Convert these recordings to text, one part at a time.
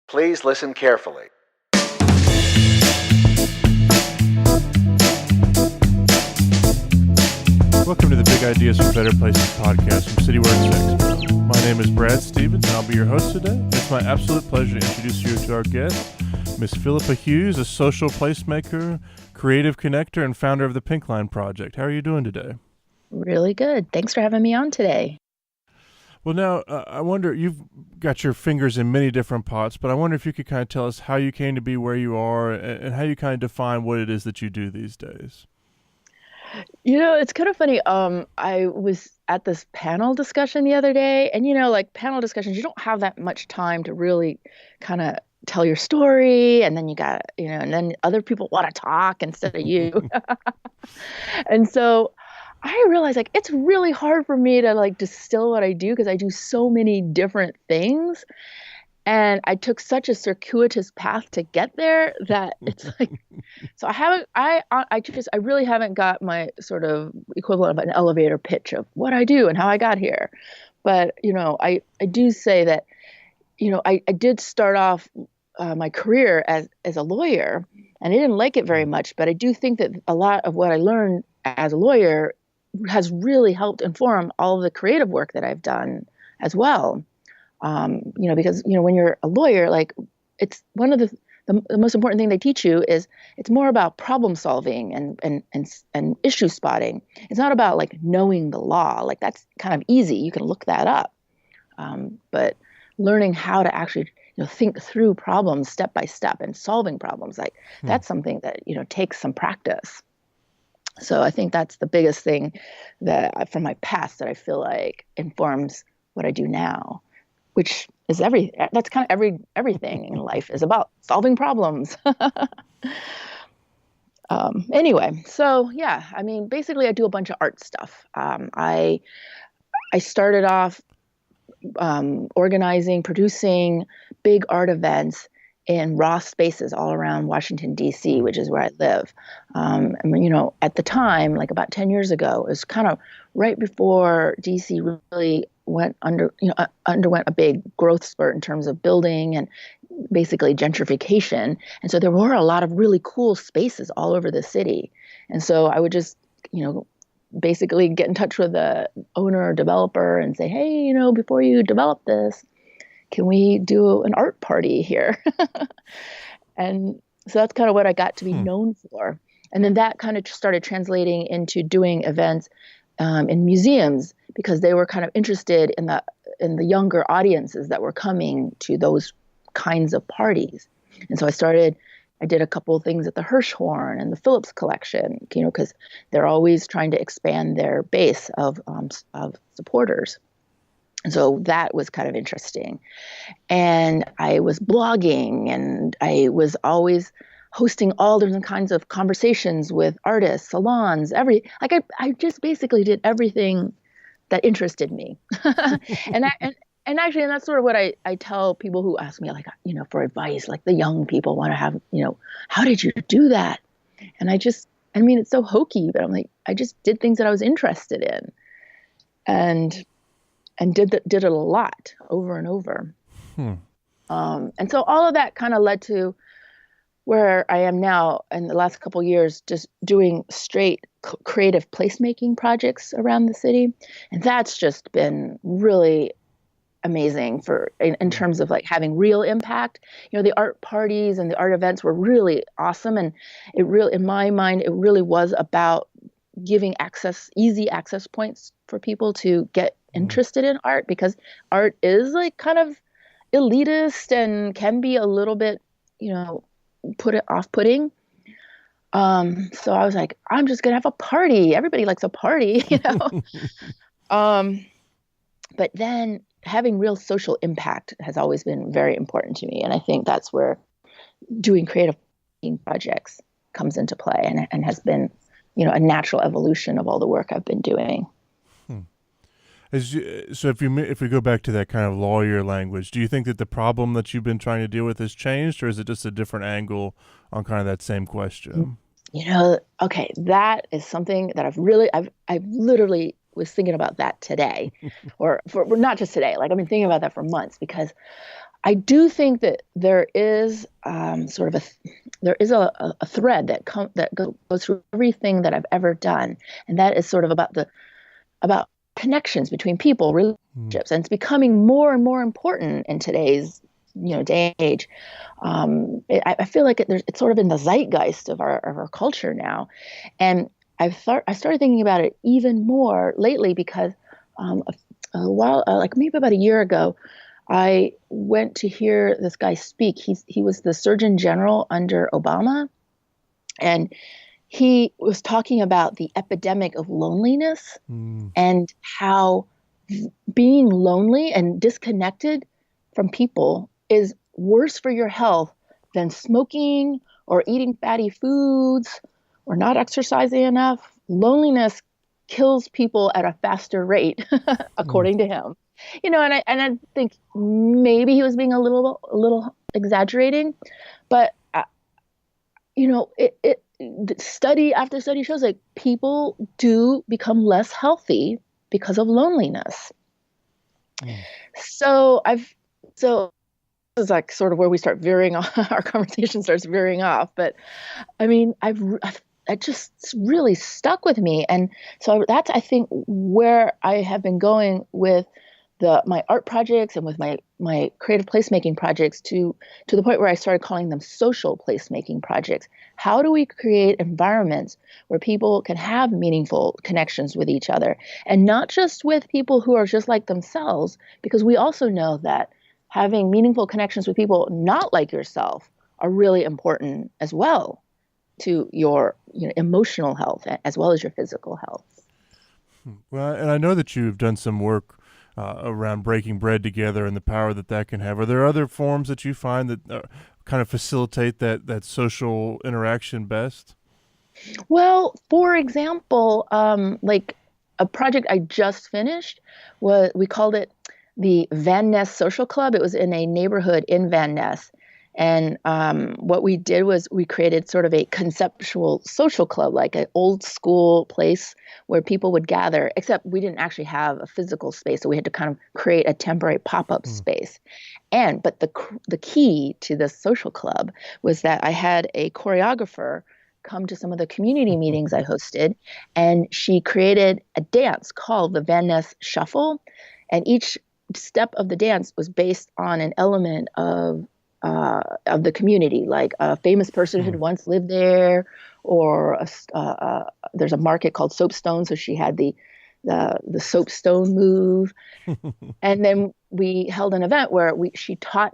Please listen carefully. Welcome to the Big Ideas for Better Places podcast from CityWorks Expo. My name is Brad Stevens, and I'll be your host today. It's my absolute pleasure to introduce you to our guest, Miss Philippa Hughes, a social placemaker, creative connector, and founder of the Pink Line Project. How are you doing today? Really good. Thanks for having me on today. Well, now, I wonder, you've got your fingers in many different pots, but I wonder if you could kind of tell us how you came to be where you are and how you kind of define what it is that you do these days. It's kind of funny. I was at this panel discussion the other day, and like panel discussions, you don't have that much time to really kind of tell your story, and then you got, and then other people want to talk instead of you. And so I realized it's really hard for me to distill what I do because I do so many different things. And I took such a circuitous path to get there that it's so I really haven't got my sort of equivalent of an elevator pitch of what I do and how I got here. But, I do say that, I did start off my career as a lawyer, and I didn't like it very much, but I do think that a lot of what I learned as a lawyer has really helped inform all of the creative work that I've done as well. Because, when you're a lawyer, it's one of the most important thing they teach you is it's more about problem solving and issue spotting. It's not about knowing the law. That's kind of easy. You can look that up. But learning how to actually, think through problems step by step and solving problems, that's something that, takes some practice. So I think that's the biggest thing that from my past that I feel informs what I do now. Which is that's kind of everything in life is about solving problems. Anyway, so yeah, basically I do a bunch of art stuff. I started off organizing, producing big art events in raw spaces all around Washington, D.C., which is where I live. At the time, about 10 years ago, it was kind of right before D.C. really underwent a big growth spurt in terms of building and basically gentrification. And so there were a lot of really cool spaces all over the city. And so I would just, basically get in touch with the owner or developer and say, hey, before you develop this, can we do an art party here? And so that's kind of what I got to be known for. And then that kind of started translating into doing events in museums because they were kind of interested in the younger audiences that were coming to those kinds of parties. And so I did a couple of things at the Hirshhorn and the Phillips collection, because they're always trying to expand their base of supporters. And so that was kind of interesting. And I was blogging, and I was always hosting all different kinds of conversations with artists, salons, I just basically did everything that interested me. And actually, that's sort of what I tell people who ask me, for advice, the young people want to have, how did you do that? And it's so hokey, but I just did things that I was interested in and did it a lot over and over. And so all of that kind of led to where I am now in the last couple of years, just doing straight creative placemaking projects around the city. And that's just been really amazing in terms of having real impact. The art parties and the art events were really awesome. And in my mind, it really was about giving easy access points for people to get interested in art, because art is kind of elitist and can be a little bit, off-putting. So I was I'm just going to have a party. Everybody likes a party, But then having real social impact has always been very important to me. And I think that's where doing creative projects comes into play and has been, a natural evolution of all the work I've been doing. So if we go back to that kind of lawyer language, do you think that the problem that you've been trying to deal with has changed, or is it just a different angle on kind of that same question? Okay, that is something that I've literally was thinking about that today, or not just today. I've been thinking about that for months, because I do think that there is sort of there is a thread that goes through everything that I've ever done, and that is sort of about connections between people, relationships, and it's becoming more and more important in today's day and age. I feel like it's sort of in the zeitgeist of our culture now, and I started thinking about it even more lately because a while like maybe about a year ago, I went to hear this guy speak. He was the Surgeon General under Obama, and he was talking about the epidemic of loneliness and how being lonely and disconnected from people is worse for your health than smoking or eating fatty foods or not exercising enough. Loneliness kills people at a faster rate, according to him. And I think maybe he was being a little exaggerating, but it study after study shows like people do become less healthy because of loneliness. So this is like sort of where we start veering off. Our conversation starts veering off, but I mean, it just really stuck with me, and so that's I think where I have been going with my art projects and with my creative placemaking projects to the point where I started calling them social placemaking projects. How do we create environments where people can have meaningful connections with each other, and not just with people who are just like themselves, because we also know that having meaningful connections with people not like yourself are really important as well to your emotional health as well as your physical health. Well, and I know that you've done some work around breaking bread together and the power that can have. Are there other forms that you find that kind of facilitate that social interaction best? Well, for example, like a project I just finished we called it the Ness Social Club. It was in a neighborhood in Van Ness. And what we did was we created sort of a conceptual social club, like an old school place where people would gather, except we didn't actually have a physical space. So we had to kind of create a temporary pop-up space. But the key to this social club was that I had a choreographer come to some of the community meetings I hosted, and she created a dance called the Van Ness Shuffle. And each step of the dance was based on an element of the community, like a famous person who'd once lived there, or there's a market called Soapstone, so she had the soapstone move. And then we held an event where she taught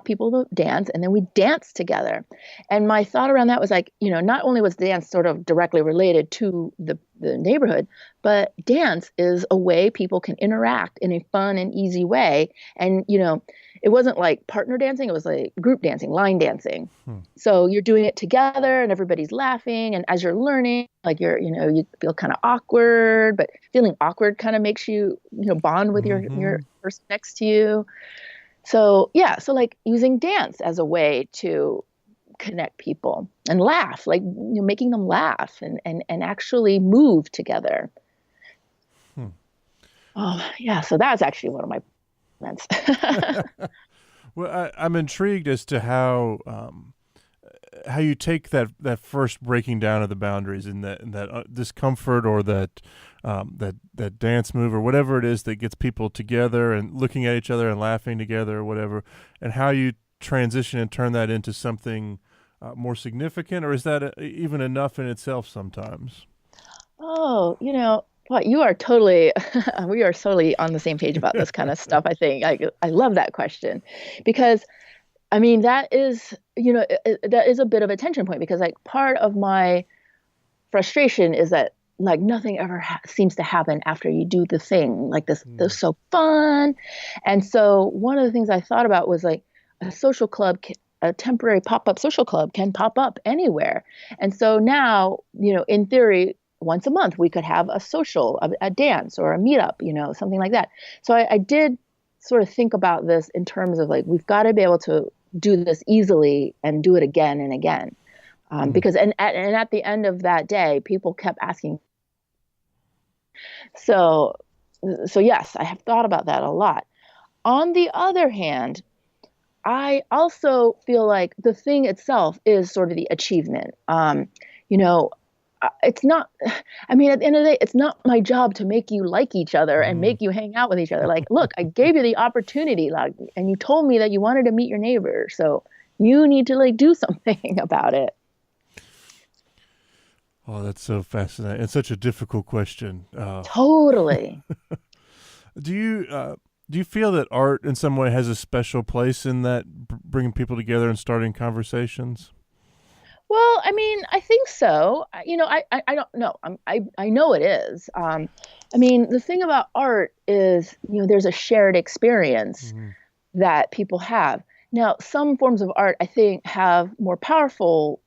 people to dance, and then we danced together. And my thought around that was like, not only was dance sort of directly related to the neighborhood, but dance is a way people can interact in a fun and easy way. And it wasn't like partner dancing, it was like group dancing, line dancing. So you're doing it together and everybody's laughing, and as you're learning, like you feel kind of awkward, but feeling awkward kind of makes you bond with your person next to you. So so like using dance as a way to connect people and laugh, like making them laugh and actually move together. Oh yeah, so that's actually one of my plans. Well, I'm intrigued as to how you take that first breaking down of the boundaries and that discomfort or that dance move or whatever it is that gets people together and looking at each other and laughing together or whatever, and how you transition and turn that into something more significant, or is that even enough in itself sometimes? Oh, well, you are totally, we are totally on the same page about this kind of stuff. I think I love that question because, I mean, that is, that is a bit of a tension point because like part of my frustration is that like nothing ever seems to happen after you do the thing like this. This is so fun. And so one of the things I thought about was like a social club, a temporary pop-up social club can pop up anywhere. And so now, in theory, once a month we could have a social, a dance or a meetup, something like that. So I did sort of think about this in terms of like, we've got to be able to do this easily and do it again and again. Because at the end of that day, people kept asking. So yes, I have thought about that a lot. On the other hand, I also feel like the thing itself is sort of the achievement. You know, it's not, I mean, at the end of the day, it's not my job to make you like each other and Mm. make you hang out with each other. Like, look, I gave you the opportunity, like, and you told me that you wanted to meet your neighbor. So you need to like do something about it. Oh, that's so fascinating. It's such a difficult question. Totally. Do you do you feel that art in some way has a special place in that bringing people together and starting conversations? Well, I mean, I think so. I don't know. I know it is. I mean, the thing about art is, there's a shared experience Mm-hmm. that people have. Now, some forms of art, I think, have more powerful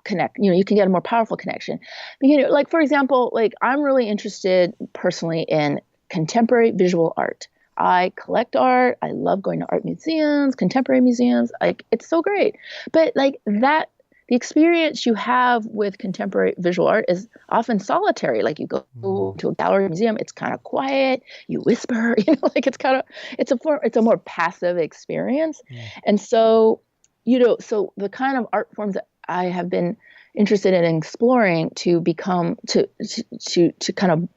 connect. You can get a more powerful connection. Like for example, like I'm really interested personally in contemporary visual art. I collect art. I love going to art museums, contemporary museums. Like it's so great. But like that the experience you have with contemporary visual art is often solitary. Like you go Mm-hmm. to a gallery museum, it's kind of quiet. You whisper, like it's a more passive experience. And so, so the kind of art forms that I have been interested in exploring to become to kind of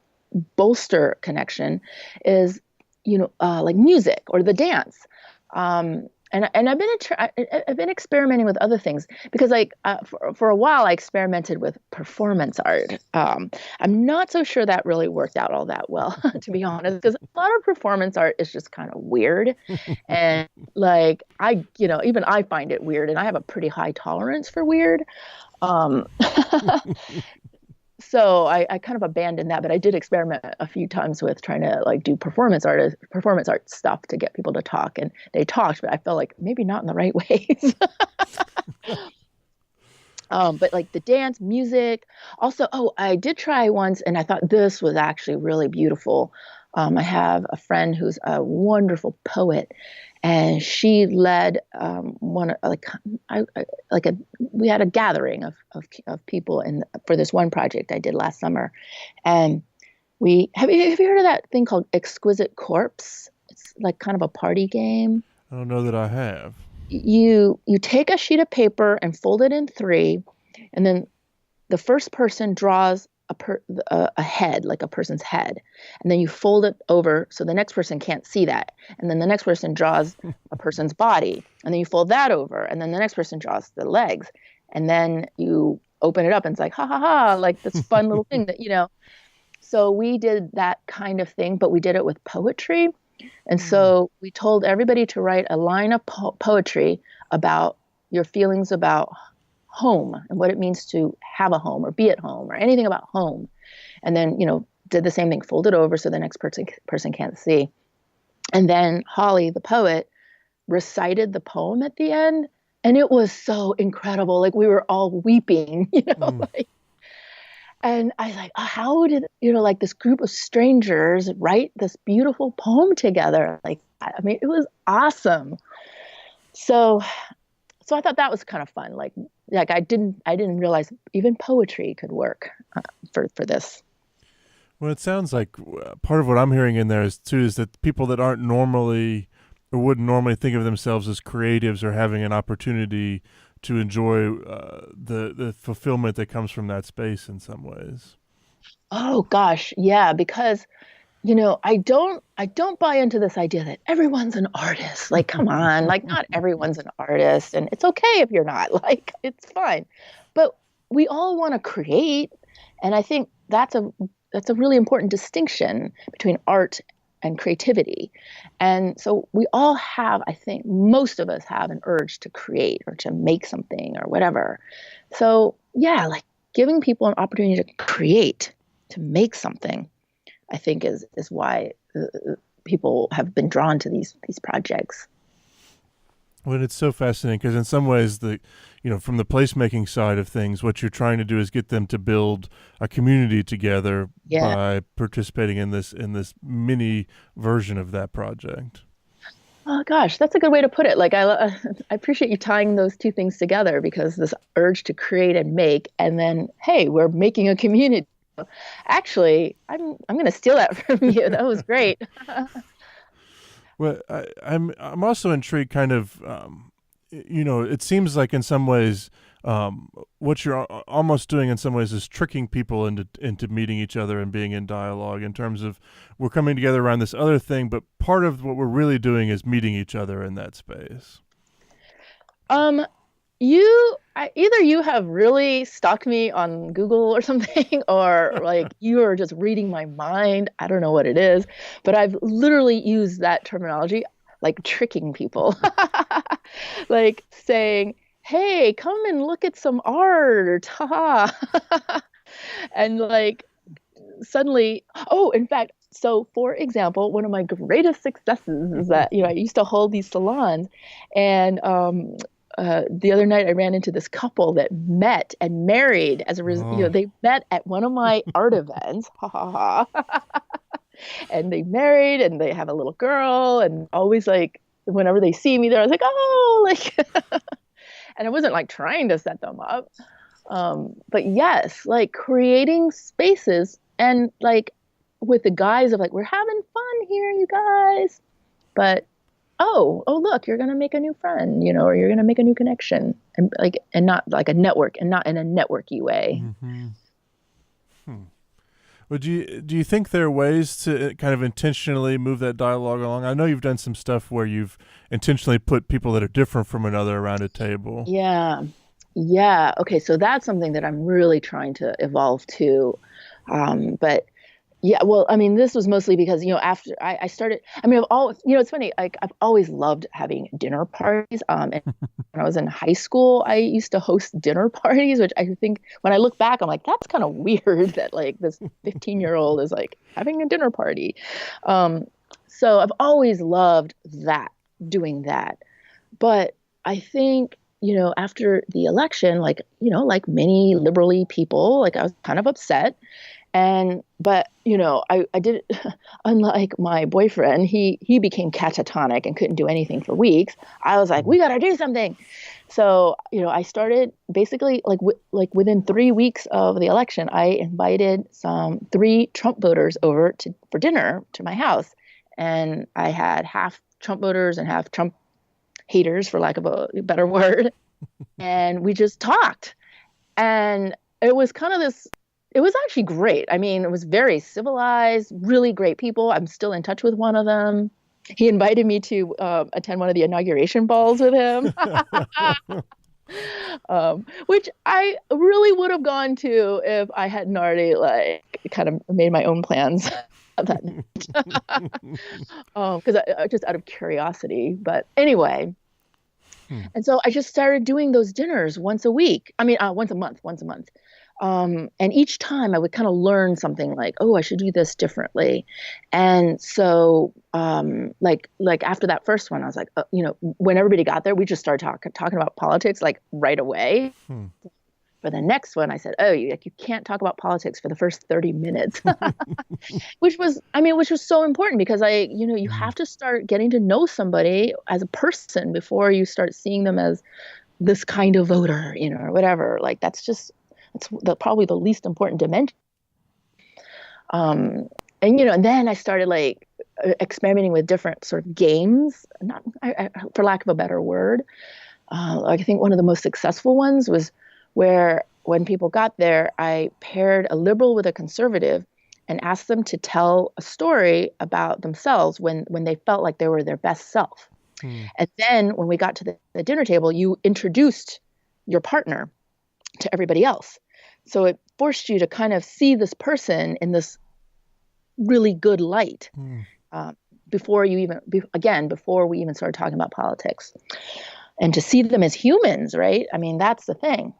bolster connection is like music or the dance. And I've been experimenting with other things because like for a while I experimented with performance art. I'm not so sure that really worked out all that well, to be honest, because a lot of performance art is just kind of weird, and like even I find it weird, and I have a pretty high tolerance for weird. Um, so I kind of abandoned that, but I did experiment a few times with trying to like do performance art stuff to get people to talk, and they talked, but I felt like maybe not in the right ways. But like the dance, music, also, oh, I did try once, and I thought this was actually really beautiful. I have a friend who's a wonderful poet, and she led one like like a we had a gathering of people for this one project I did last summer, and we have you heard of that thing called Exquisite Corpse? It's like kind of a party game. I don't know that I have. You take a sheet of paper and fold it in three, and then the first person draws a head, like a person's head, and then you fold it over so the next person can't see that, and then the next person draws a person's body, and then you fold that over, and then the next person draws the legs, and then you open it up, and it's like ha ha ha, like this fun little thing that. So we did that kind of thing, but we did it with poetry. And Mm. so we told everybody to write a line of poetry about your feelings about home and what it means to have a home or be at home or anything about home. And then, did the same thing, fold it over so the next person can't see. And then Holly, the poet, recited the poem at the end. And it was so incredible. Like we were all weeping, Mm. like, and I was like, oh, how did, like this group of strangers write this beautiful poem together? Like, I mean, it was awesome. So, so I thought that was kind of fun. Like I didn't realize even poetry could work for this. Well, it sounds like part of what I'm hearing in there is that people that aren't normally or wouldn't normally think of themselves as creatives or having an opportunity to enjoy the fulfillment that comes from that space in some ways. Oh gosh, yeah, because I don't buy into this idea that everyone's an artist. Like, come on, like not everyone's an artist, and it's okay if you're not. Like, it's fine. But we all want to create, and I think that's a really important distinction between art and creativity. And so we all have, I think most of us have an urge to create or to make something or whatever. So, yeah, like giving people an opportunity to create, to make something, I think is why people have been drawn to these projects. Well, it's so fascinating because in some ways, from the placemaking side of things, what you're trying to do is get them to build a community together Yeah. by participating in this mini version of that project. Oh gosh, that's a good way to put it. Like I appreciate you tying those two things together because this urge to create and make, and then hey, we're making a community. Actually, I'm going to steal that from you. That was great. Well, I'm also intrigued. Kind of, it seems like in some ways, what you're almost doing in some ways is tricking people into meeting each other and being in dialogue. In terms of we're coming together around this other thing, but part of what we're really doing is meeting each other in that space. Um, either you have really stalked me on Google or something, or like you are just reading my mind. I don't know what it is, but I've literally used that terminology, like tricking people, like saying, "Hey, come and look at some art," haha, and like suddenly, oh, in fact, so for example, one of my greatest successes is that, I used to hold these salons, and the other night I ran into this couple that met and married Oh, they met at one of my art events, ha ha ha, and they married and they have a little girl, and always like whenever they see me there, I was like, oh, like, and I wasn't like trying to set them up. But yes, like creating spaces and like with the guise of like, we're having fun here, you guys. But oh, look, you're gonna make a new friend, or you're gonna make a new connection, and not like a network, and not in a networky way. hmm. Well, do you think there are ways to kind of intentionally move that dialogue along? I know you've done some stuff where you've intentionally put people that are different from another around a table. Yeah. Yeah. Okay. So that's something that I'm really trying to evolve to. But yeah, well, I mean, this was mostly because, after I started, I mean, I've always, it's funny, like I've always loved having dinner parties. And when I was in high school, I used to host dinner parties, which I think when I look back, I'm like, that's kind of weird that like this 15-year-old is like having a dinner party. Um, so I've always loved that, doing that. But I think, after the election, like, like many liberally people, like I was kind of upset. But I did unlike my boyfriend, he became catatonic and couldn't do anything for weeks. I was like, we got to do something. So, I started basically like within 3 weeks of the election, I invited some 3 Trump voters over for dinner to my house. And I had half Trump voters and half Trump haters, for lack of a better word. And we just talked. And it was kind of this, it was actually great. I mean, it was very civilized, really great people. I'm still in touch with one of them. He invited me to attend one of the inauguration balls with him, which I really would have gone to if I hadn't already like kind of made my own plans that night. Because just out of curiosity. But anyway, Hmm. and so I just started doing those dinners once a week. I mean, once a month. And each time I would kind of learn something like, oh, I should do this differently. And so, like after that first one, I was like, when everybody got there, we just started talking about politics like right away. Hmm. For the next one, I said, oh, you can't talk about politics for the first 30 minutes, which was so important because you Hmm. have to start getting to know somebody as a person before you start seeing them as this kind of voter, or whatever. Like that's probably the least important dimension. And then I started like experimenting with different sort of games, not for lack of a better word. I think one of the most successful ones was where when people got there, I paired a liberal with a conservative and asked them to tell a story about themselves when they felt like they were their best self. Hmm. And then when we got to the dinner table, you introduced your partner to everybody else. So it forced you to kind of see this person in this really good light Hmm. uh, before before we even started talking about politics, and to see them as humans, right? I mean, that's the thing.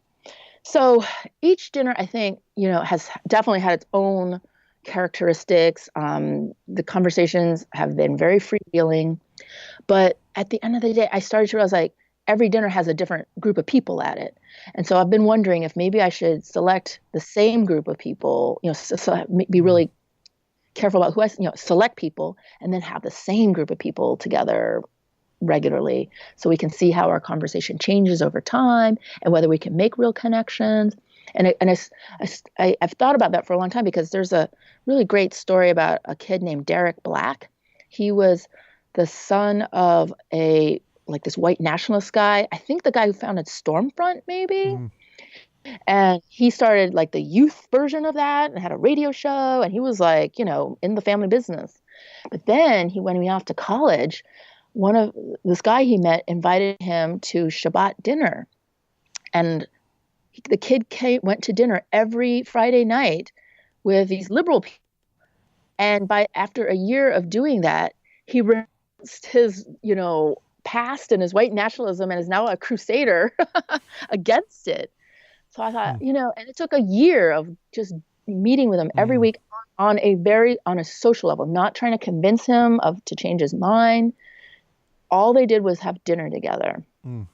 So each dinner, I think, has definitely had its own characteristics. The conversations have been very freewheeling, but at the end of the day, I started to realize like every dinner has a different group of people at it. And so I've been wondering if maybe I should select the same group of people, be Hmm. really careful about who I, select people and then have the same group of people together regularly so we can see how our conversation changes over time and whether we can make real connections. I've thought about that for a long time because there's a really great story about a kid named Derek Black. He was the son of a like this white nationalist guy. I think the guy who founded Stormfront, maybe. Mm. And he started like the youth version of that and had a radio show. And he was like, in the family business. But then he went off to college. One of this guy he met invited him to Shabbat dinner. And the kid went to dinner every Friday night with these liberal people. And after a year of doing that, he renounced his, past and his white nationalism and is now a crusader against it. So I thought, Mm. And it took a year of just meeting with him every week on a social level, not trying to convince him to change his mind. All they did was have dinner together. Mm.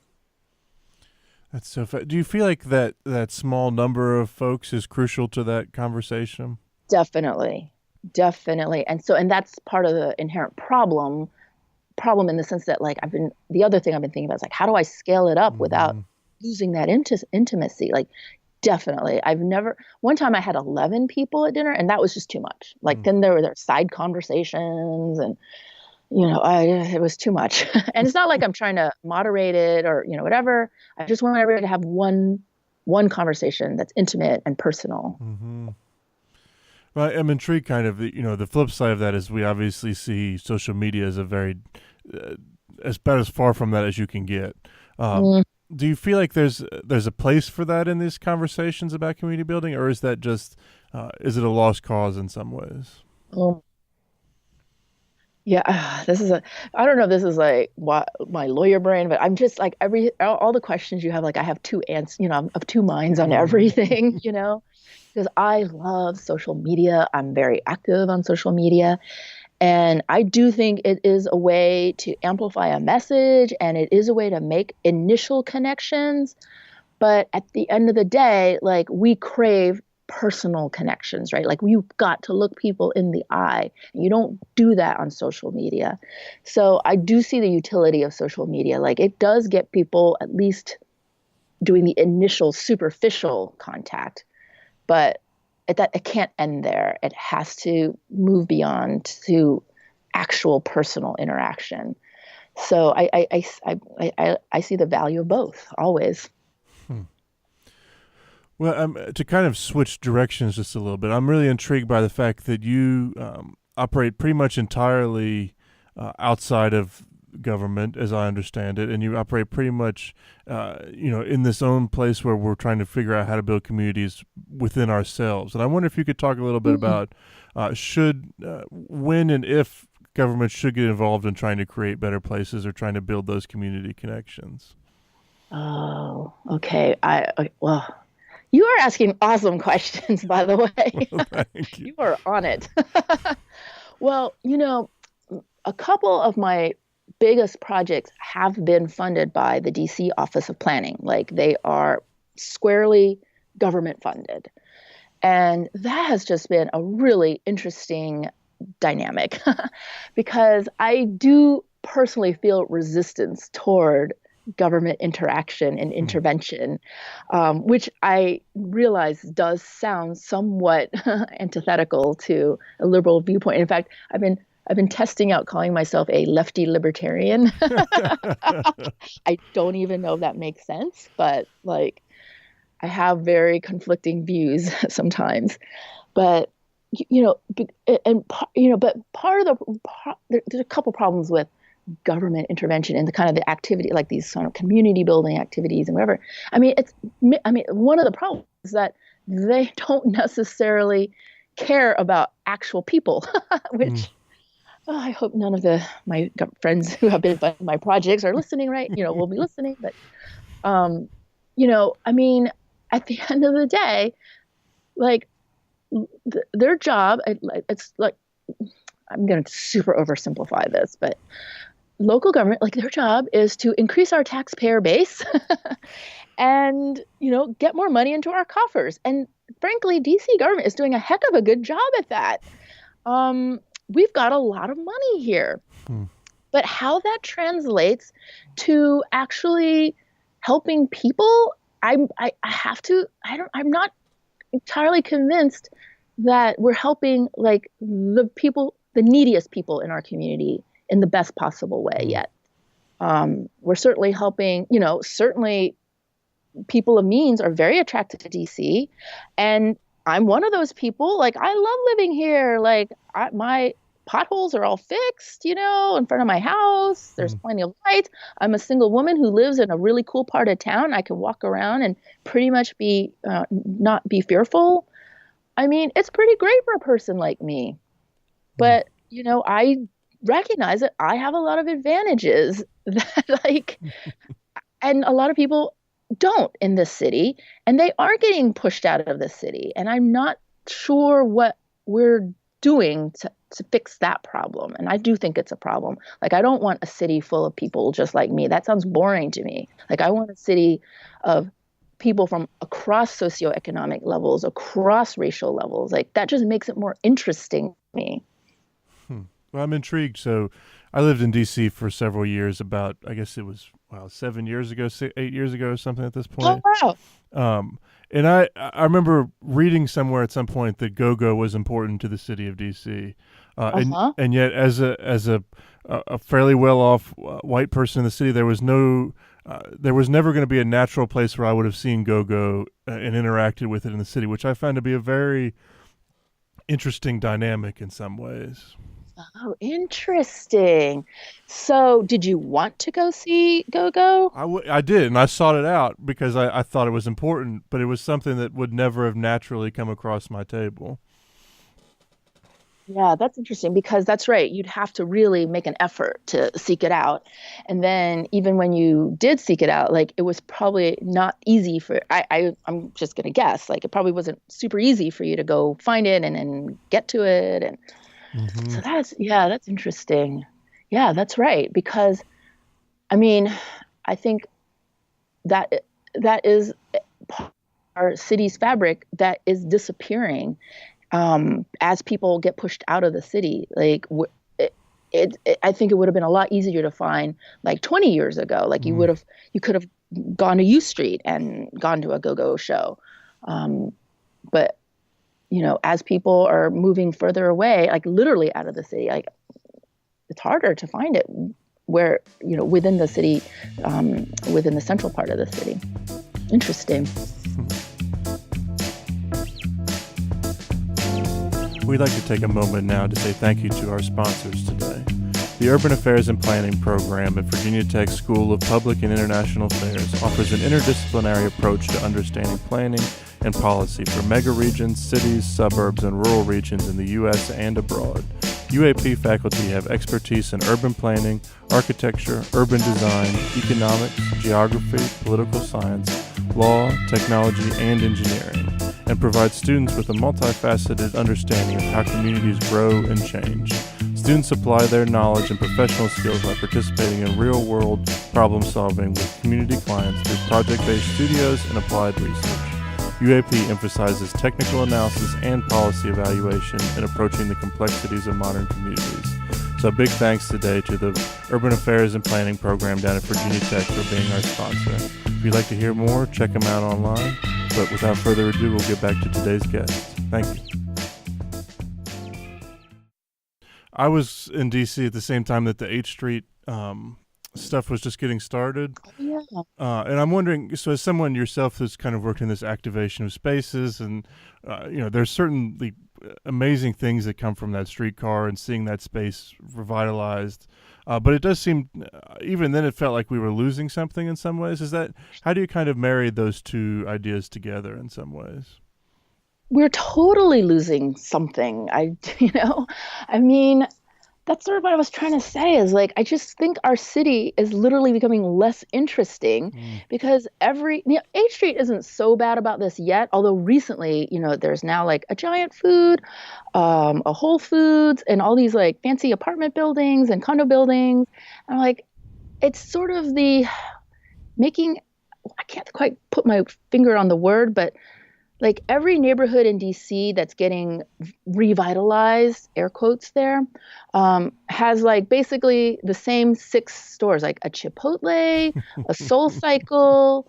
That's so do you feel like that small number of folks is crucial to that conversation? Definitely. Definitely. And that's part of the inherent problem in the sense that the other thing I've been thinking about is like, how do I scale it up without losing that intimacy? Like, definitely. One time I had 11 people at dinner and that was just too much. Like then there were side conversations and, it was too much. And it's not like I'm trying to moderate it or, whatever. I just want everybody to have one conversation that's intimate and personal. Mm-hmm. Well, I'm intrigued kind of, the flip side of that is we obviously see social media as a very, about as far from that as you can get. Do you feel like there's a place for that in these conversations about community building, or is that just, is it a lost cause in some ways? Yeah, I don't know if this is like what my lawyer brain, but I'm just like all the questions you have, like I have two answers, I'm of two minds on everything, because I love social media. I'm very active on social media. And I do think it is a way to amplify a message and it is a way to make initial connections. But at the end of the day, like we crave personal connections, right? Like you've got to look people in the eye. You don't do that on social media. So I do see the utility of social media. Like it does get people at least doing the initial superficial contact, but it can't end there. It has to move beyond to actual personal interaction. So I see the value of both always. Well, to kind of switch directions just a little bit, I'm really intrigued by the fact that you operate pretty much entirely outside of government, as I understand it, and you operate pretty much, in this own place where we're trying to figure out how to build communities within ourselves. And I wonder if you could talk a little bit about when and if government should get involved in trying to create better places or trying to build those community connections. Oh, okay. Well, you are asking awesome questions, by the way. Well, thank you. You are on it. Well, a couple of my biggest projects have been funded by the DC Office of Planning. Like they are squarely government funded. And that has just been a really interesting dynamic because I do personally feel resistance toward government interaction and intervention, which I realize does sound somewhat antithetical to a liberal viewpoint. In fact, I've been testing out calling myself a lefty libertarian. I don't even know if that makes sense, but like I have very conflicting views sometimes. But but there's a couple problems with government intervention and the kind of the activity, like these sort of community building activities and whatever. I mean, one of the problems is that they don't necessarily care about actual people, which I hope none of my friends who have been funding my projects are listening, right? Will be listening. But, I mean, at the end of the day, like their job, it's like, I'm going to super oversimplify this, but local government, like their job is to increase our taxpayer base and, get more money into our coffers. And frankly, DC government is doing a heck of a good job at that. We've got a lot of money here, but how that translates to actually helping people, I'm not entirely convinced that we're helping like the neediest people in our community in the best possible way Mm. yet. We're certainly helping, certainly people of means are very attracted to DC. And I'm one of those people. Like, I love living here. Like, my potholes are all fixed, in front of my house. There's Mm. plenty of light. I'm a single woman who lives in a really cool part of town. I can walk around and pretty much be not be fearful. I mean, it's pretty great for a person like me. Mm. But, I recognize that I have a lot of advantages that, like, and a lot of people don't in this city, and they are getting pushed out of the city. And I'm not sure what we're doing to fix that problem. And I do think it's a problem. Like, I don't want a city full of people just like me. That sounds boring to me. Like, I want a city of people from across socioeconomic levels, across racial levels. Like, that just makes it more interesting to me. Well, I'm intrigued. So I lived in DC for several years, about, I guess it was, 7 years ago, 8 years ago or something at this Oh, point. wow. And I remember reading somewhere at some point that GoGo was important to the city of DC. Uh-huh. And yet as a fairly well off white person in the city, there was never going to be a natural place where I would have seen GoGo and interacted with it in the city, which I found to be a very interesting dynamic in some ways. Oh, interesting. So, did you want to go see GoGo? I did, and I sought it out because I thought it was important, but it was something that would never have naturally come across my table. Yeah, that's interesting because that's right. You'd have to really make an effort to seek it out. And then even when you did seek it out, like, it was probably not easy I'm just gonna guess, like, it probably wasn't super easy for you to go find it and then get to it. And Hmm. so that's interesting. Yeah, that's right. Because I mean, I think that that is our city's fabric that is disappearing as people get pushed out of the city. Like, I think it would have been a lot easier to find like 20 years ago. Like, Mm. you could have gone to U Street and gone to a go-go show. But as people are moving further away, like literally out of the city, like, it's harder to find it where, within the city, within the central part of the city. Interesting. We'd like to take a moment now to say thank you to our sponsors today. The Urban Affairs and Planning program at Virginia Tech School of Public and International Affairs offers an interdisciplinary approach to understanding planning and policy for megaregions, cities, suburbs, and rural regions in the U.S. and abroad. UAP faculty have expertise in urban planning, architecture, urban design, economics, geography, political science, law, technology, and engineering, and provide students with a multifaceted understanding of how communities grow and change. Students apply their knowledge and professional skills by participating in real-world problem-solving with community clients through project-based studios and applied research. UAP emphasizes technical analysis and policy evaluation in approaching the complexities of modern communities. So big thanks today to the Urban Affairs and Planning program down at Virginia Tech for being our sponsor. If you'd like to hear more, check them out online. But without further ado, we'll get back to today's guest. Thank you. I was in DC at the same time that the H Street stuff was just getting started. Yeah. And I'm wondering, so as someone yourself who's kind of worked in this activation of spaces, and there's certainly amazing things that come from that streetcar and seeing that space revitalized. But it does seem, even then, it felt like we were losing something in some ways. How do you kind of marry those two ideas together in some ways? We're totally losing something. I mean, that's sort of what I was trying to say is, like, I just think our city is literally becoming less interesting Mm. because H Street isn't so bad about this yet, although recently, there's now like a Giant Food, a Whole Foods, and all these like fancy apartment buildings and condo buildings. And I'm like, it's sort of the making, I can't quite put my finger on the word, but like every neighborhood in DC that's getting revitalized, air quotes there, has like basically the same six stores, like a Chipotle, a Soul Cycle,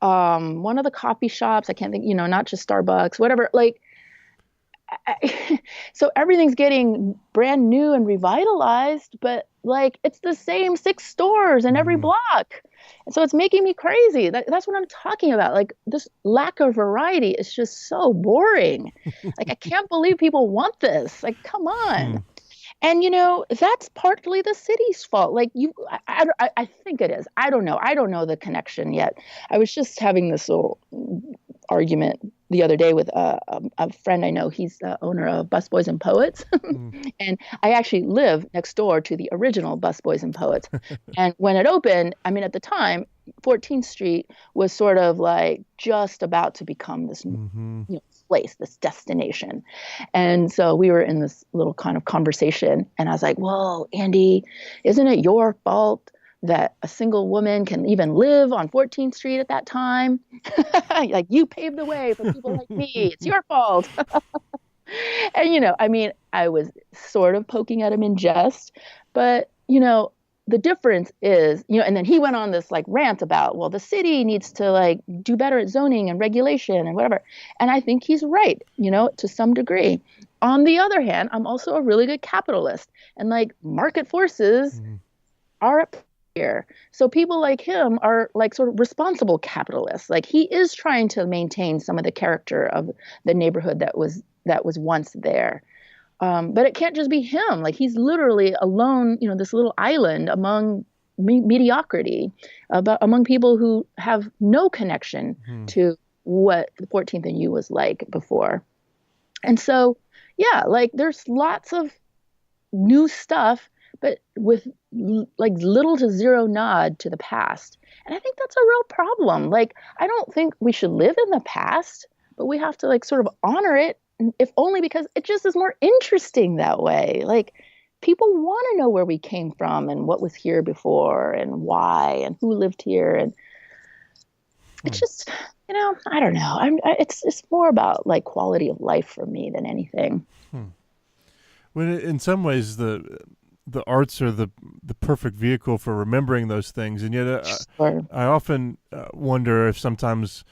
one of the coffee shops. I can't think, not just Starbucks, whatever. Like, so everything's getting brand new and revitalized, but like it's the same six stores in every Mm-hmm. block. And so it's making me crazy. That's what I'm talking about. Like this lack of variety is just so boring. Like I can't believe people want this. Like, come Hmm. on. And that's partly the city's fault. Like I think it is. I don't know. I don't know the connection yet. I was just having this little argument the other day with a friend I know. He's the owner of Busboys and Poets, and I actually live next door to the original Busboys and Poets. And when it opened, I mean, at the time, 14th Street was sort of like just about to become this Mm-hmm. place, this destination. And so we were in this little kind of conversation, and I was like, "Whoa, Andy, isn't it your fault that a single woman can even live on 14th Street at that time? Like you paved the way for people like me. It's your fault." And I mean, I was sort of poking at him in jest, but the difference is, and then he went on this like rant about, well, the city needs to like do better at zoning and regulation and whatever. And I think he's right, to some degree. On the other hand, I'm also a really good capitalist, and like market forces Mm-hmm. are at play here. So people like him are like sort of responsible capitalists. Like he is trying to maintain some of the character of the neighborhood that was once there. But it can't just be him. Like he's literally alone, this little island among mediocrity, among people who have no connection Hmm. to what the 14th and U was like before. And so, yeah, like there's lots of new stuff, but with like little to zero nod to the past. And I think that's a real problem. Like, I don't think we should live in the past, but we have to like sort of honor it, if only because it just is more interesting that way. Like, people want to know where we came from and what was here before and why and who lived here. And it's just, I don't know. It's more about like quality of life for me than anything. Hmm. When in some ways the arts are the perfect vehicle for remembering those things, and yet Sure. I often wonder if sometimes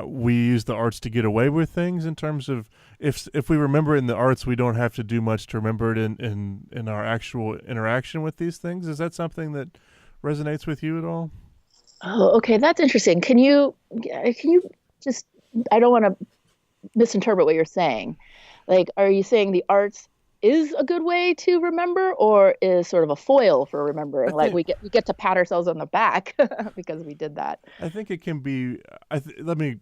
we use the arts to get away with things. In terms of if we remember it in the arts, we don't have to do much to remember it in our actual interaction with these things. Is that something that resonates with you at all? Oh, okay, that's interesting. Can you just, I don't want to misinterpret what you're saying. Like, are you saying the arts is a good way to remember, or is sort of a foil for I remembering? Like think we get to pat ourselves on the back because we did that. I think it can be. Let me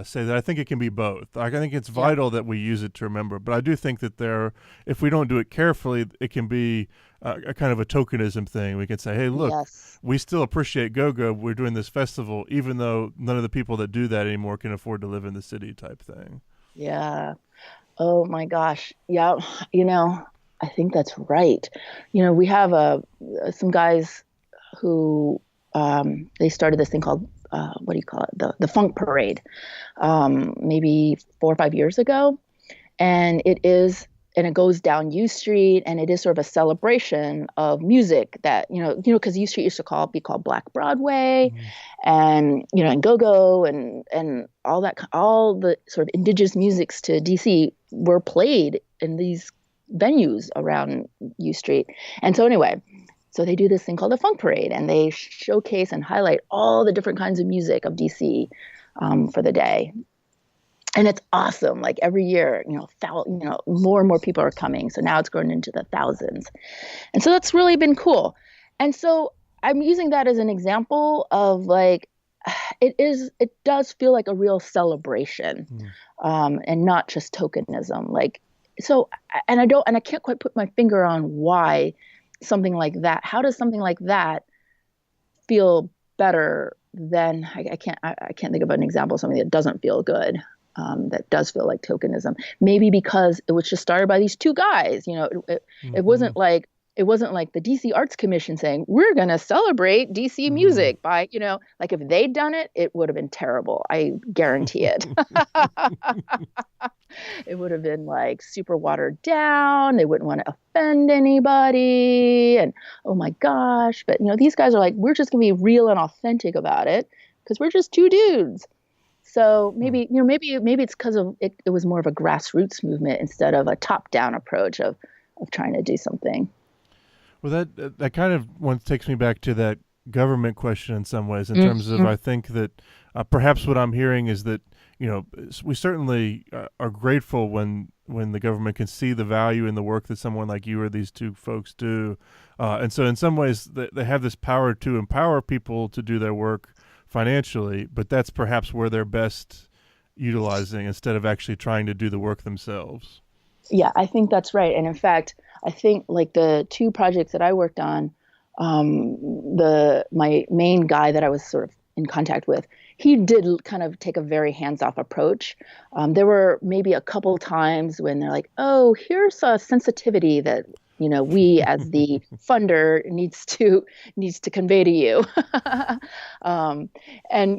say that I think it can be both. I think it's Yeah. vital that we use it to remember, but I do think that if we don't do it carefully, it can be a kind of a tokenism thing. We can say, "Hey, look, Yes. we still appreciate GoGo. We're doing this festival, even though none of the people that do that anymore can afford to live in the city," type thing. Yeah. Oh my gosh. Yeah. You know, I think that's right. We have some guys who they started this thing called what do you call it? The Funk Parade, maybe 4 or 5 years ago, and it goes down U Street, and it is sort of a celebration of music that because U Street used to be called Black Broadway, Mm-hmm. and Go-Go and all the sort of indigenous musics to DC were played in these venues around U Street. And so anyway, so they do this thing called the Funk Parade, and they showcase and highlight all the different kinds of music of DC for the day. And it's awesome. Like every year, more and more people are coming. So now it's grown into the thousands. And so that's really been cool. And so I'm using that as an example of like, it does feel like a real celebration, Mm-hmm. and not just tokenism. Like, so, and I can't quite put my finger on why something like that, how does something like that feel better than, I can't think of an example of something that doesn't feel good. That does feel like tokenism. Maybe because it was just started by these two guys. It Mm-hmm. wasn't like the DC Arts Commission saying we're going to celebrate DC Mm-hmm. music by, like if they'd done it, it would have been terrible. I guarantee it. It would have been like super watered down. They wouldn't want to offend anybody. And oh my gosh. But these guys are like, we're just going to be real and authentic about it because we're just two dudes. So Hmm. maybe it's because of it was more of a grassroots movement instead of a top-down approach of trying to do something. Well, that kind of one takes me back to that government question in some ways, in terms of Mhm. I think that perhaps what I'm hearing is that we certainly are grateful when the government can see the value in the work that someone like you or these two folks do, and so in some ways they have this power to empower people to do their work financially, but that's perhaps where they're best utilizing instead of actually trying to do the work themselves. Yeah, I think that's right. And in fact, I think like the two projects that I worked on, the my main guy that I was sort of in contact with, he did kind of take a very hands-off approach. There were maybe a couple times when they're like, "Oh, here's a sensitivity that we as the funder needs to convey to you." um, and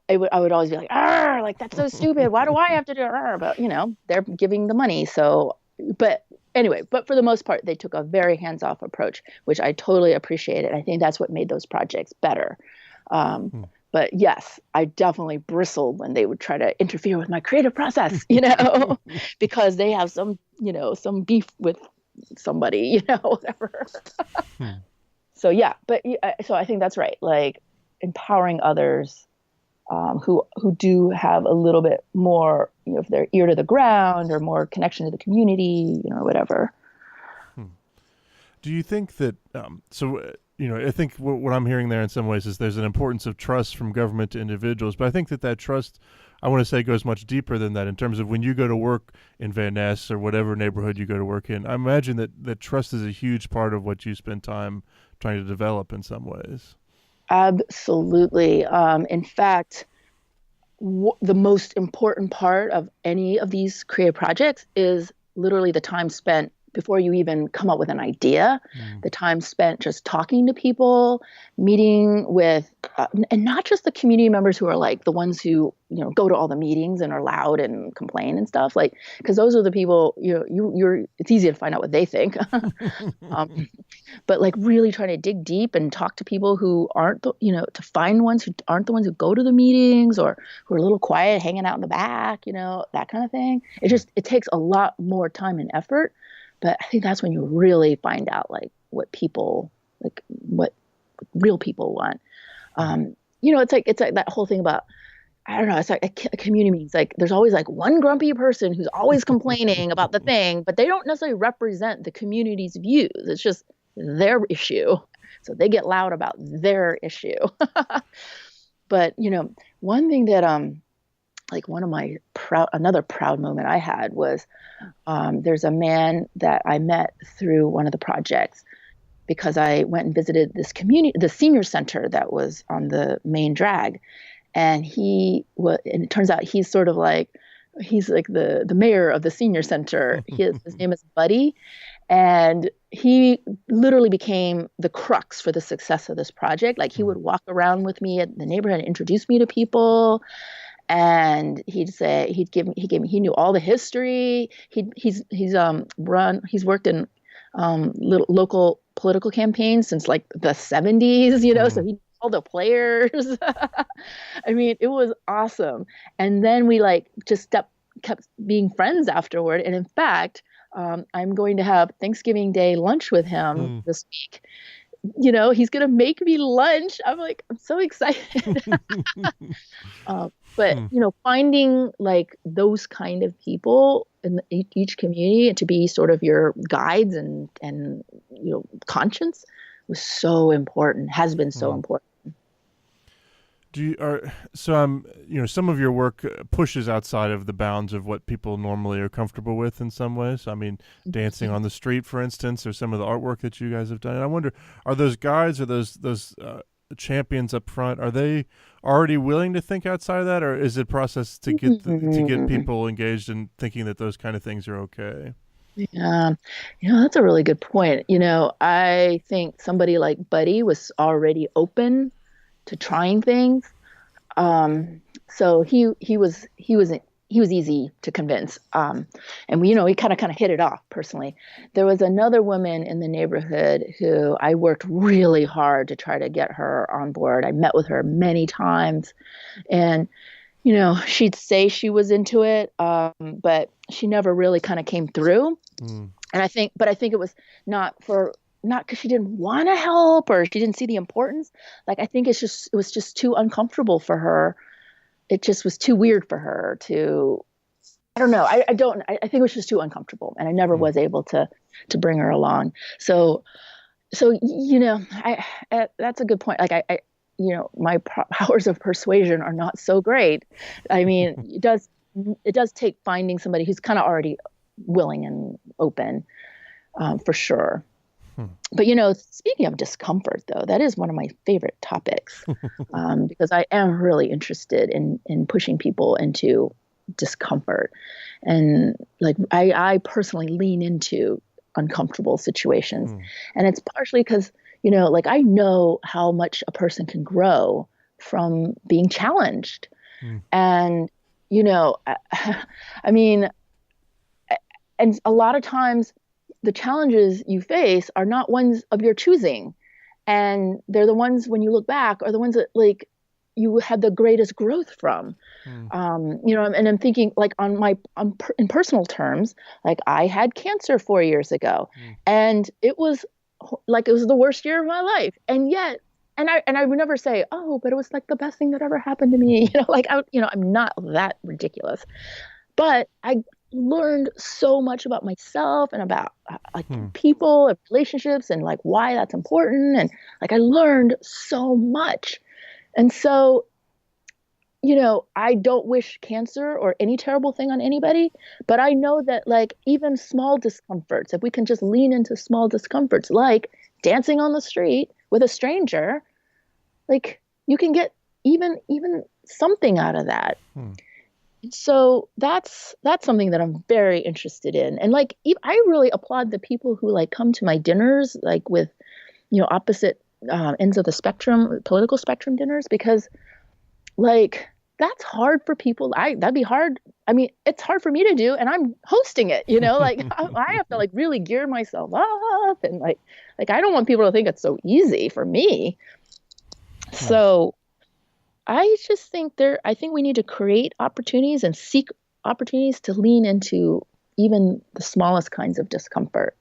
I would always be like, "Ah, like that's so stupid. Why do I have to do it?" But they're giving the money, so. But anyway, but for the most part, they took a very hands-off approach, which I totally appreciated. I think that's what made those projects better. Um, but yes, I definitely bristled when they would try to interfere with my creative process, because they have some beef with somebody, whatever. Hmm. So yeah, but so I think that's right. Like empowering others who do have a little bit more, if they're ear to the ground or more connection to the community, whatever. Hmm. Do you think that I think what I'm hearing there in some ways is there's an importance of trust from government to individuals, but I think that trust, I want to say, goes much deeper than that in terms of when you go to work in Van Ness or whatever neighborhood you go to work in. I imagine that trust is a huge part of what you spend time trying to develop in some ways. Absolutely. In fact, the most important part of any of these creative projects is literally the time spent before you even come up with an idea, Mm. the time spent just talking to people, meeting with, and not just the community members who are like the ones who, go to all the meetings and are loud and complain and stuff, like, because those are the people, it's easy to find out what they think. um, but like really trying to dig deep and talk to people who aren't, to find ones who aren't the ones who go to the meetings or who are a little quiet, hanging out in the back, that kind of thing. It takes a lot more time and effort, but I think that's when you really find out like what real people want. It's like that whole thing about, I don't know. It's like a community meeting. It's like there's always like one grumpy person who's always complaining about the thing, but they don't necessarily represent the community's views. It's just their issue. So they get loud about their issue. But one thing that like one of my another proud moment I had was there's a man that I met through one of the projects because I went and visited this community, the senior center that was on the main drag, and and it turns out he's sort of like he's like the mayor of the senior center. His name is Buddy, and he literally became the crux for the success of this project. Like he would walk around with me at the neighborhood and introduce me to people, and he knew all the history. He's worked in little local political campaigns since like the 70s, so he knew all the players. I mean, it was awesome. And then we like just kept being friends afterward. And in fact, I'm going to have Thanksgiving Day lunch with him Mm. this week. He's gonna make me lunch. I'm so excited. But Hmm. finding like those kind of people in each community and to be sort of your guides and conscience was so important. Has been so Hmm. important. Do you are so I'm some of your work pushes outside of the bounds of what people normally are comfortable with in some ways. I mean, dancing on the street, for instance, or some of the artwork that you guys have done. And I wonder, are those guides or those champions up front, are they already willing to think outside of that, or is it a process to get Mhm. people engaged in thinking that those kind of things are okay? Yeah, that's a really good point. I think somebody like Buddy was already open to trying things. So he was easy to convince. And we kind of hit it off personally. There was another woman in the neighborhood who I worked really hard to try to get her on board. I met with her many times, and she'd say she was into it, but she never really kind of came through. Mm. And I think it was not because she didn't want to help or she didn't see the importance. Like, I think it was just too uncomfortable for her. It just was too weird for her to, I don't know. I think it was just too uncomfortable, and I never Mm. was able to bring her along. So, that's a good point. Like, my powers of persuasion are not so great. I mean, it does take finding somebody who's kind of already willing and open, for sure. Hmm. But speaking of discomfort, though, that is one of my favorite topics, because I am really interested in pushing people into discomfort, and like I personally lean into uncomfortable situations, and it's partially because like I know how much a person can grow from being challenged, and I mean, and a lot of times the challenges you face are not ones of your choosing, and they're the ones when you look back are the ones that like you had the greatest growth from. And I'm thinking like in personal terms, like I had cancer 4 years ago, and it was like it was the worst year of my life, and yet. And I would never say, oh, but it was like the best thing that ever happened to me. I'm not that ridiculous, but I learned so much about myself and about like people and relationships and like why that's important. And like I learned so much. And so, I don't wish cancer or any terrible thing on anybody, but I know that like even small discomforts, if we can just lean into small discomforts, like dancing on the street with a stranger, like you can get even something out of that. So that's something that I'm very interested in. And like, I really applaud the people who like come to my dinners, like with, opposite ends of the spectrum, political spectrum dinners, because like, that's hard for people. That'd be hard. I mean, it's hard for me to do, and I'm hosting it, like I have to like really gear myself up, and like I don't want people to think it's so easy for me. So I just think I think we need to create opportunities and seek opportunities to lean into even the smallest kinds of discomfort.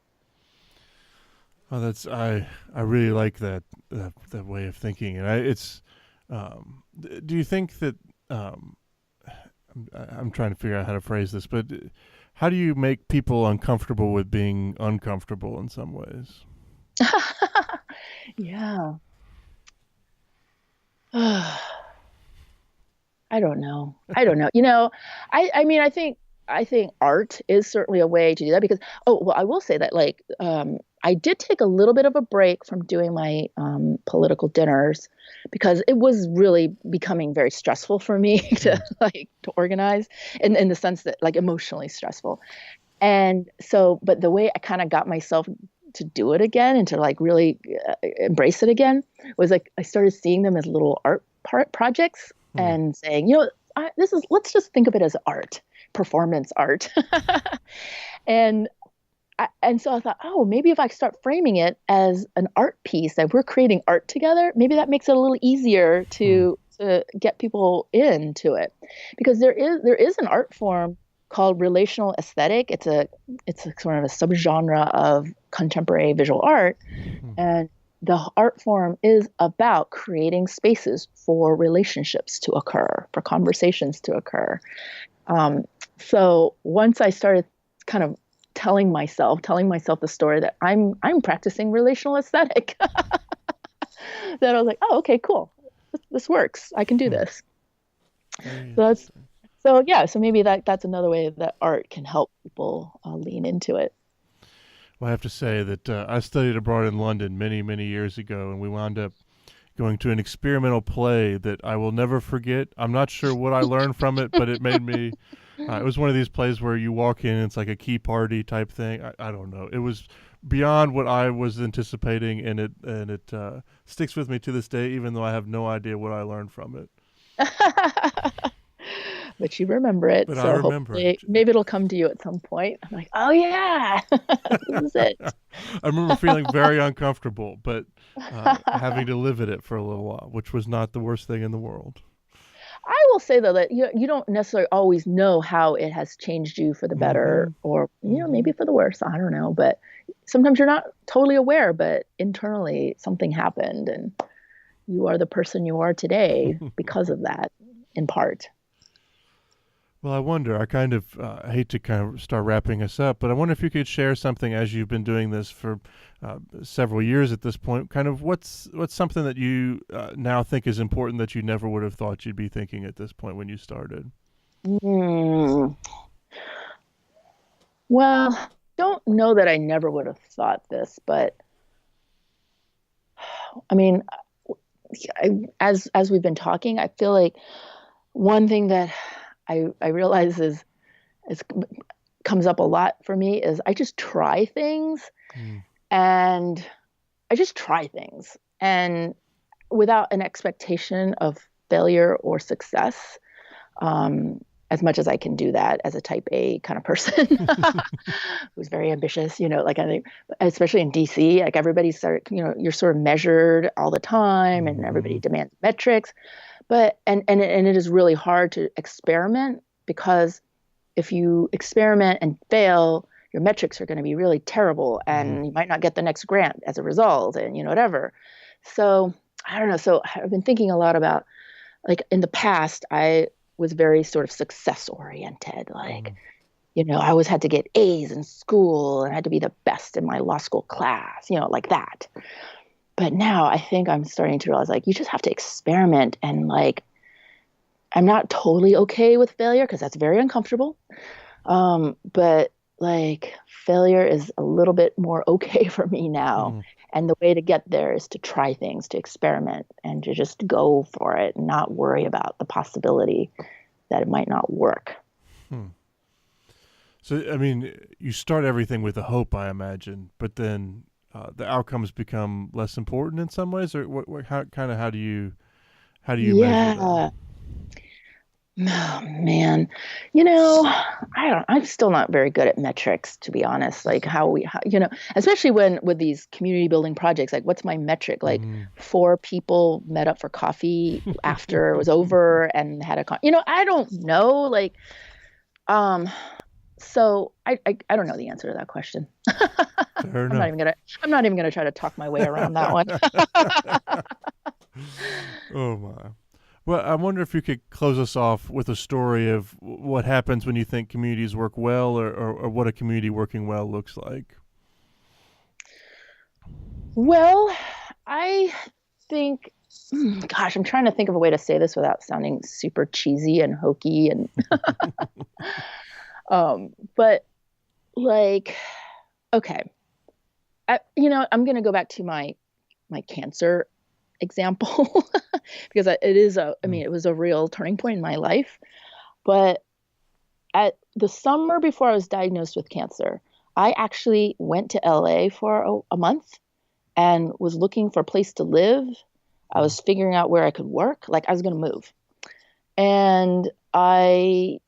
Oh, I really like that way of thinking, and do you think that I'm trying to figure out how to phrase this, but how do you make people uncomfortable with being uncomfortable in some ways? Yeah. I don't know. I mean, I think art is certainly a way to do that because, oh, well, I will say that like, I did take a little bit of a break from doing my political dinners because it was really becoming very stressful for me to organize in the sense that like emotionally stressful. And so, but the way I kind of got myself to do it again and to like really embrace it again was like I started seeing them as little art projects and saying, let's just think of it as art, performance art. And so I thought, oh, maybe if I start framing it as an art piece, that we're creating art together, maybe that makes it a little easier to get people into it, because there is an art form called relational aesthetic. It's a sort of a subgenre of contemporary visual art, and the art form is about creating spaces for relationships to occur, for conversations to occur. So once I started kind of telling myself the story that I'm practicing relational aesthetic, that I was like, oh, okay, cool. This works. I can do this. So maybe that's another way that art can help people lean into it. Well, I have to say that I studied abroad in London many, many years ago, and we wound up going to an experimental play that I will never forget. I'm not sure what I learned from it, but it made me. It was one of these plays where you walk in and it's like a key party type thing. I don't know. It was beyond what I was anticipating, and it sticks with me to this day, even though I have no idea what I learned from it. But you remember it, but so I remember hopefully maybe it'll come to you at some point. I'm like, oh yeah, this is it. I remember feeling very uncomfortable, but having to live at it for a little while, which was not the worst thing in the world. I will say though that you don't necessarily always know how it has changed you for the better or maybe for the worse. I don't know, but sometimes you're not totally aware, but internally something happened and you are the person you are today because of that, in part. Well, I wonder, I hate to kind of start wrapping us up, but I wonder if you could share something as you've been doing this for several years at this point, kind of what's something that you now think is important that you never would have thought you'd be thinking at this point when you started? Mm. Well, don't know that I never would have thought this, but I mean, as we've been talking, I feel like one thing that I realize is comes up a lot for me is I just try things and I just try things and without an expectation of failure or success. As much as I can do that as a type A kind of person who's very ambitious, like I think, especially in DC, like everybody's you're sort of measured all the time and everybody demands metrics. But and it is really hard to experiment because if you experiment and fail, your metrics are going to be really terrible and you might not get the next grant as a result and whatever. So I don't know. So I've been thinking a lot about, like, in the past, I was very sort of success oriented. Like, I always had to get A's in school and had to be the best in my law school class, like that. But now I think I'm starting to realize, like, you just have to experiment. And, like, I'm not totally okay with failure because that's very uncomfortable. But, like, failure is a little bit more okay for me now. And the way to get there is to try things, to experiment, and to just go for it and not worry about the possibility that it might not work. So, I mean, you start everything with a hope, I imagine, but then the outcomes become less important in some ways, or how do you measure that? Oh, man, I'm still not very good at metrics, to be honest. Like especially with these community building projects, like what's my metric? Like 4 people met up for coffee after it was over and had I don't know. Like, so I don't know the answer to that question. Fair enough. I'm not even gonna try to talk my way around that one. Oh my. Well, I wonder if you could close us off with a story of what happens when you think communities work well, or what a community working well looks like. Well, I think, gosh, I'm trying to think of a way to say this without sounding super cheesy and hokey and, but like, okay, I'm going to go back to my cancer example because it was a real turning point in my life. But at the summer before I was diagnosed with cancer, I actually went to LA for a month and was looking for a place to live. I was figuring out where I could work. Like, I was going to move. And I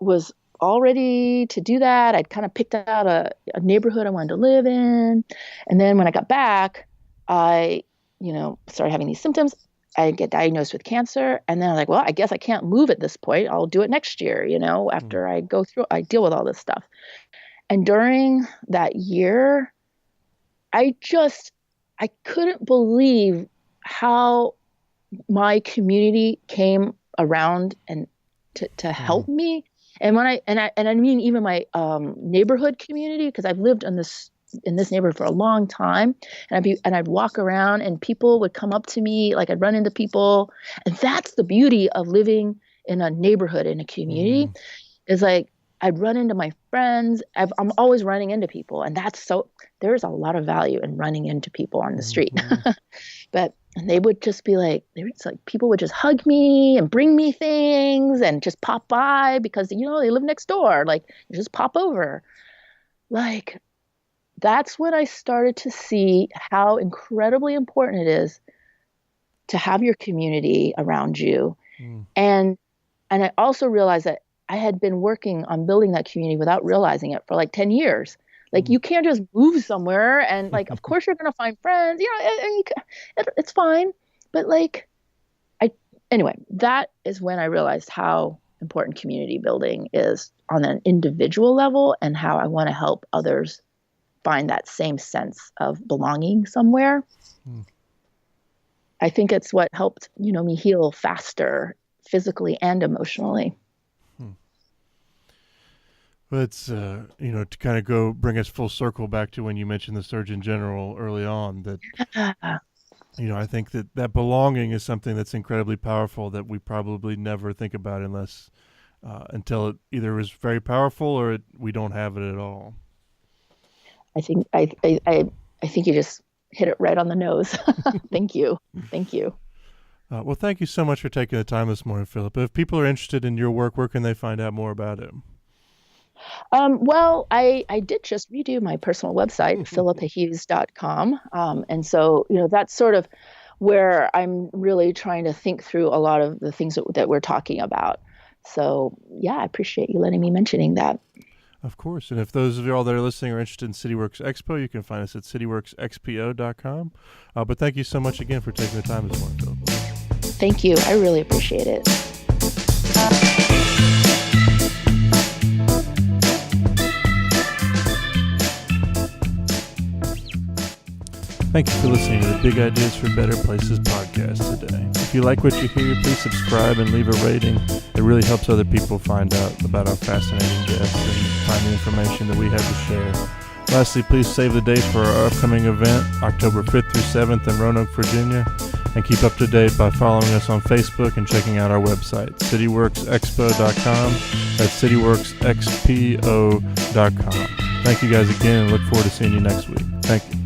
was all ready to do that. I'd kind of picked out a neighborhood I wanted to live in. And then when I got back, I started having these symptoms. I get diagnosed with cancer. And then I was like, well, I guess I can't move at this point. I'll do it next year, after I deal with all this stuff. And during that year, I couldn't believe how my community came around and to help me. And I mean, even my neighborhood community, because I've lived in this neighborhood for a long time, and I'd walk around and people would come up to me, like I'd run into people. And that's the beauty of living in a neighborhood, in a community, is like I'd run into my friends. I'm always running into people, and there's a lot of value in running into people on the street. But they would just be like, people would just hug me and bring me things and just pop by because they live next door. Like, you just pop over. Like, that's when I started to see how incredibly important it is to have your community around you. And I also realized that I had been working on building that community without realizing it for like 10 years. Like, you can't just move somewhere and, like, of course you're going to find friends, and it's fine. But, like, anyway, that is when I realized how important community building is on an individual level and how I want to help others find that same sense of belonging somewhere. I think it's what helped, me heal faster physically and emotionally. Well, it's, to kind of bring us full circle back to when you mentioned the Surgeon General early on, that, I think that belonging is something that's incredibly powerful that we probably never think about until it either is very powerful or we don't have it at all. I think I think you just hit it right on the nose. Thank you. Well, thank you so much for taking the time this morning, Philippa. If people are interested in your work, where can they find out more about it? Well, I did just redo my personal website, philippahughes.com. And so, that's sort of where I'm really trying to think through a lot of the things that we're talking about. So, yeah, I appreciate you letting me mentioning that. Of course. And if those of you all that are listening are interested in CityWorks Expo, you can find us at cityworksxpo.com. But thank you so much again for taking the time this morning, Philippa. Thank you. I really appreciate it. Thank you for listening to the Big Ideas for Better Places podcast today. If you like what you hear, please subscribe and leave a rating. It really helps other people find out about our fascinating guests and find the information that we have to share. Lastly, please save the date for our upcoming event, October 5th through 7th in Roanoke, Virginia, and keep up to date by following us on Facebook and checking out our website, cityworksexpo.com. That's cityworksxpo.com. Thank you guys again and look forward to seeing you next week. Thank you.